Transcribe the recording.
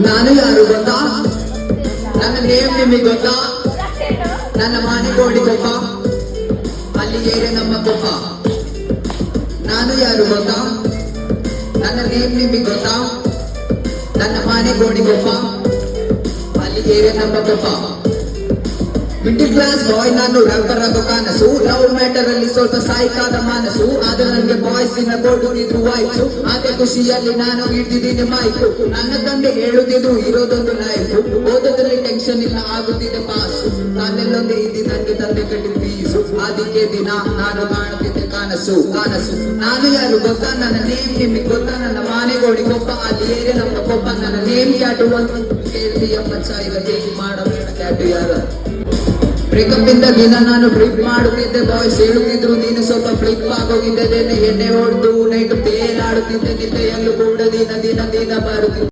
ನಾನು ಯಾರು ಗೊತ್ತಾ? ನನ್ನ ನೇಮ್ ನಿಮಗೆ ಗೊತ್ತಾ? ನನ್ನ ಮನೆ ಗೋಡಿ ಕೊಪ್ಪ, ಅಲ್ಲಿ ಏರೆ ನಮ್ಮ ಕೊಪ್ಪ. ನಾನು ಯಾರು ಗೊತ್ತಾ? ನನ್ನ ನೇಮ್ ನಿಮಗೆ ಗೊತ್ತಾ? ನನ್ನ ಮನೆ ಗೋಡಿ ಕೊಪ್ಪ, ಅಲ್ಲಿ ಏರೆ ನಮ್ಮ ಕೊಪ್ಪ. ಮಿಡ್ಲ್ ಕ್ಲಾಸ್ ಬಾಯ್ ನಾನು, ರಬ್ಬರ್ ಆಗೋ ಕನಸು. ಲವ್ ಮ್ಯಾಟರ್ ಅಲ್ಲಿ ಸ್ವಲ್ಪ ಸಾಯಿಕಾದ ಮನಸ್ಸು. ಆದ್ರೆ ನನಗೆ ಬಾಯ್ಸ್ ದಿನ ಕೊಡುತ್ತಿದ್ರು ವಾಯ್ಸು. ಅದೇ ಖುಷಿಯಲ್ಲಿ ನಾನು ಹಿಡಿದಿದ್ದೀನಿ ಮೈಕು. ನನ್ನ ತಂದೆ ಹೇಳುತ್ತಿದ್ದು ಇರೋದೊಂದು ಲೈಫ್. ಓದೋದ್ರಲ್ಲಿ ಟೆನ್ಷನ್ ಇಲ್ಲ, ಆಗುತ್ತಿದೆ ಪಾಸು. ನಾನೆಲ್ಲೊಂದೇ ಇದ್ದಿ ನನಗೆ ತಂದೆ ಕಟ್ಟಿ ಫೀಸು. ಅದಕ್ಕೆ ದಿನ ನಾನು ಕಾಣುತ್ತಿದ್ದೆ ಕನಸು ಕನಸು. ನಾನು ಯಾರು ಗೊತ್ತಾ? ನನ್ನ ನೇಮ್ ನಿಮಗೆ ಗೊತ್ತಾ? ನನ್ನ ಮಾನೆಗೋಡಿ ಕೊಪ್ಪ, ಅಲ್ಲಿ ಏರೆ ನಮ್ಮ ಕೊಪ್ಪ. ನನ್ನ ನೇಮ್ ಕ್ಯಾಟು ಅಂತ ಕೇಳ್ತೀಯ ಮಚ್ಚ, ಇವತ್ತೇ ಮಾಡಬೇಡ ಕ್ಯಾಟು ಯಾರ. ಬ್ರೇಕಪ್ ಇಂದ ದಿನ ನಾನು ಟ್ರಿಪ್ ಮಾಡುತ್ತಿದ್ದೆ. ಬಾಯ್ಸ್ ಹೇಳುತ್ತಿದ್ರು ನೀನು ಸ್ವಲ್ಪ ಫ್ಲಿಪ್ ಆಗೋಗಿದ್ದೆ. ಎಣ್ಣೆ ಹೊಡೆದು ನೈಟ್ ತೇಲಾಡುತ್ತಿದ್ದೆ. ನಿದ್ದೆಯಲ್ಲೂ ಕೂಡ ದಿನ ದಿನ ದಿನ ಬರುತ್ತಿದ್ದೆ.